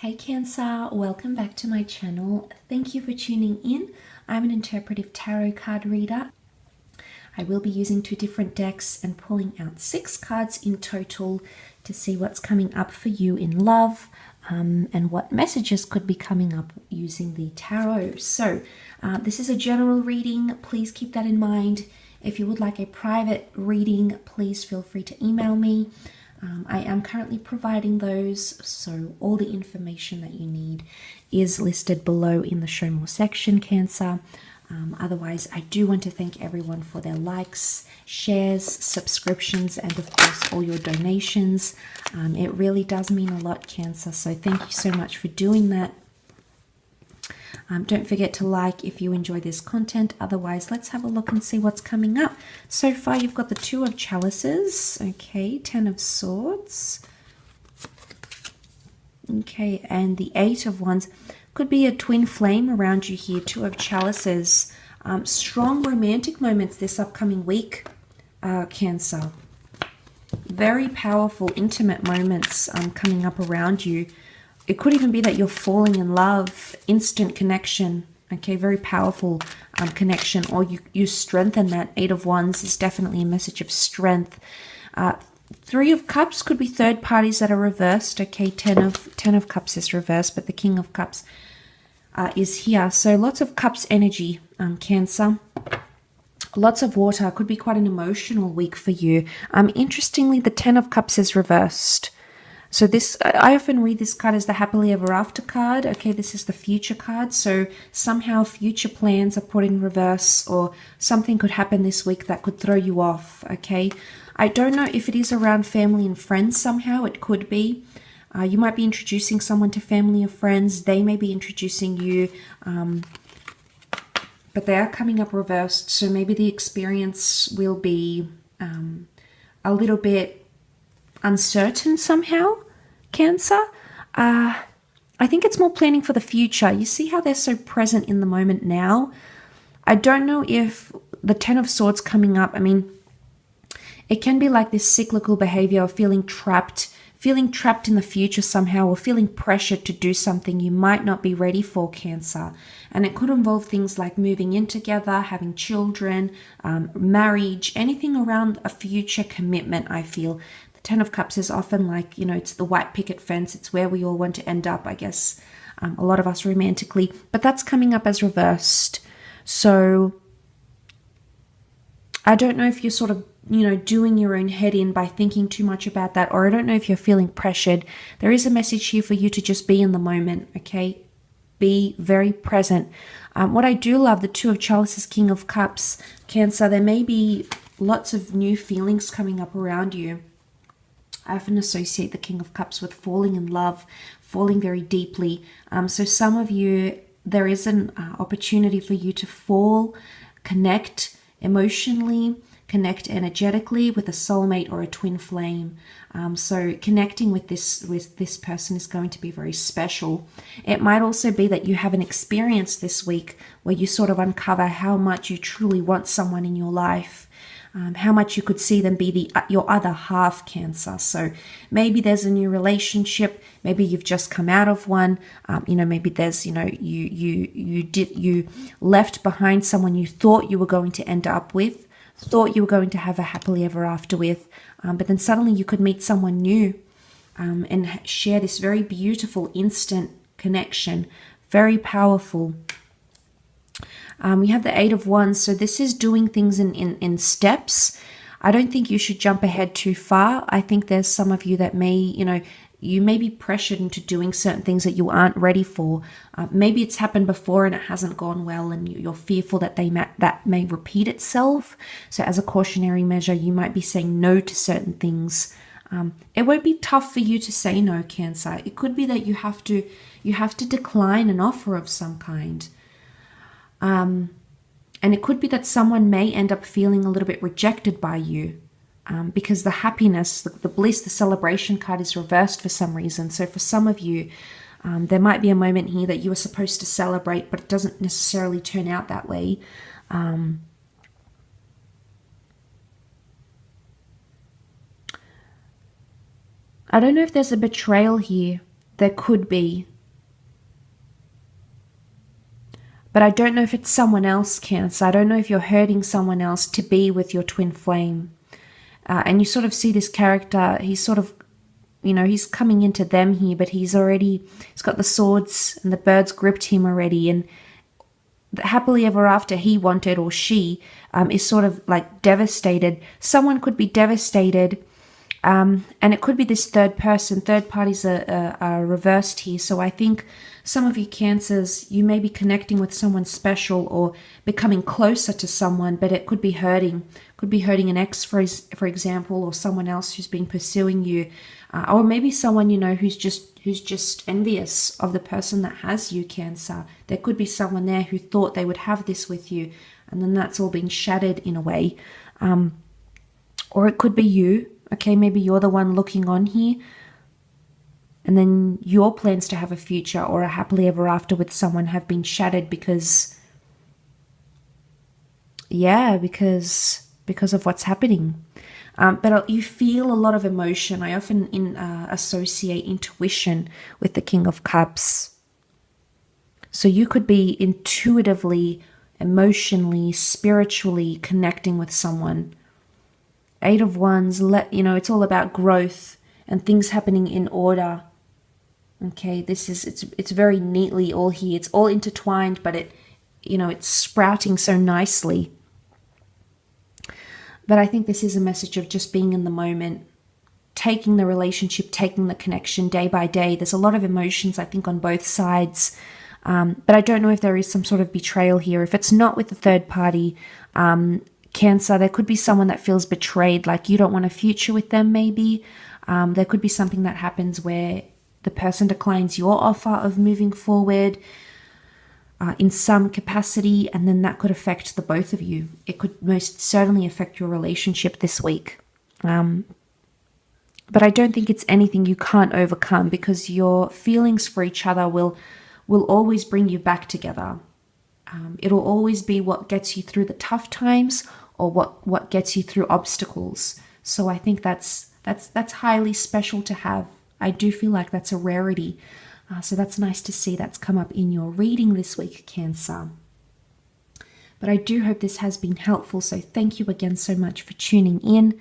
Hey Cancer, welcome back to my channel. Thank you for tuning in. I'm an interpretive tarot card reader. I will be using 2 different decks and pulling out 6 cards in total to see what's coming up for you in love and what messages could be coming up using the tarot. So this is a general reading. Please keep that in mind. If you would like a private reading, please feel free to email me. I am currently providing those, so all the information that you need is listed below in the Show More section, Cancer. Otherwise, I do want to thank everyone for their likes, shares, subscriptions, and of course all your donations. It really does mean a lot, Cancer, so thank you so much for doing that. Don't forget to like if you enjoy this content. Otherwise, let's have a look and see what's coming up. So far, you've got the 2 of Chalices, okay, 10 of Swords, okay, and the 8 of Wands. Could be a twin flame around you here, 2 of Chalices. Strong romantic moments this upcoming week, Cancer. Very powerful, intimate moments coming up around you. It could even be that you're falling in love, instant connection, okay, very powerful connection, or you strengthen that. 8 of Wands is definitely a message of strength. 3 of Cups could be third parties that are reversed, okay, 10 of Cups is reversed, but the King of Cups is here. So lots of Cups energy, Cancer. Lots of water, could be quite an emotional week for you. Interestingly, the 10 of Cups is reversed. So this, I often read this card as the happily ever after card. Okay, this is the future card. So somehow future plans are put in reverse, or something could happen this week that could throw you off. Okay, I don't know if it is around family and friends somehow. It could be. You might be introducing someone to family or friends. They may be introducing you, but they are coming up reversed. So maybe the experience will be a little bit uncertain somehow, Cancer. I think it's more planning for the future. You see how they're so present in the moment now? I don't know if the 10 of Swords coming up, I mean, it can be like this cyclical behavior of feeling trapped in the future somehow, or feeling pressured to do something you might not be ready for, Cancer. And it could involve things like moving in together, having children, marriage, anything around a future commitment, I feel. 10 of Cups is often like, you know, it's the white picket fence. It's where we all want to end up, I guess, a lot of us romantically. But that's coming up as reversed. So I don't know if you're sort of, you know, doing your own head in by thinking too much about that, or I don't know if you're feeling pressured. There is a message here for you to just be in the moment, okay? Be very present. What I do love, the 2 of Chalices, King of Cups, Cancer, there may be lots of new feelings coming up around you. I often associate the King of Cups with falling in love, falling very deeply. So some of you, there is an opportunity for you to fall, connect emotionally, connect energetically with a soulmate or a twin flame. So connecting with this person is going to be very special. It might also be that you have an experience this week where you sort of uncover how much you truly want someone in your life. How much you could see them be your other half, Cancer. So maybe there's a new relationship. Maybe you've just come out of one. You know, maybe there's, you know, you left behind someone you thought you were going to end up with, thought you were going to have a happily ever after with, but then suddenly you could meet someone new and share this very beautiful instant connection, very powerful. We have the 8 of Wands, so this is doing things in steps. I don't think you should jump ahead too far. I think there's some of you that may, you know, you may be pressured into doing certain things that you aren't ready for. Maybe it's happened before and it hasn't gone well, and you're fearful that that may repeat itself. So as a cautionary measure, you might be saying no to certain things. It won't be tough for you to say no, Cancer. It could be that you have to decline an offer of some kind. And it could be that someone may end up feeling a little bit rejected by you because the happiness, the bliss, the celebration card is reversed for some reason. So for some of you, there might be a moment here that you were supposed to celebrate, but it doesn't necessarily turn out that way. I don't know if there's a betrayal here There could be. But I don't know if it's someone else, Cancer. I don't know if you're hurting someone else to be with your twin flame. And you sort of see this character, he's sort of, you know, he's coming into them here, but he's got the swords and the birds gripped him already. And the happily ever after he wanted, or she, is sort of like devastated. Someone could be devastated. And it could be this third person. Third parties are reversed here. So I think some of you Cancers, you may be connecting with someone special or becoming closer to someone, but it could be hurting. Could be hurting an ex, for example, or someone else who's been pursuing you. Or maybe someone, you know, who's just envious of the person that has you, Cancer. There could be someone there who thought they would have this with you, and then that's all been shattered in a way. Or it could be you. Okay, maybe you're the one looking on here, and then your plans to have a future or a happily ever after with someone have been shattered because of what's happening. But you feel a lot of emotion. I often associate intuition with the King of Cups. So you could be intuitively, emotionally, spiritually connecting with someone. Eight of Wands, it's all about growth and things happening in order. Okay, it's very neatly all here. It's all intertwined, but it's sprouting so nicely. But I think this is a message of just being in the moment, taking the relationship, taking the connection day by day. There's a lot of emotions, I think, on both sides. But I don't know if there is some sort of betrayal here. If it's not with the third party, Cancer, there could be someone that feels betrayed, like you don't want a future with them maybe. There could be something that happens where the person declines your offer of moving forward in some capacity, and then that could affect the both of you. It could most certainly affect your relationship this week. But I don't think it's anything you can't overcome, because your feelings for each other will always bring you back together. It'll always be what gets you through the tough times, or what gets you through obstacles. So I think that's highly special to have. I do feel like that's a rarity. So that's nice to see that's come up in your reading this week, Cancer. But I do hope this has been helpful. So thank you again so much for tuning in.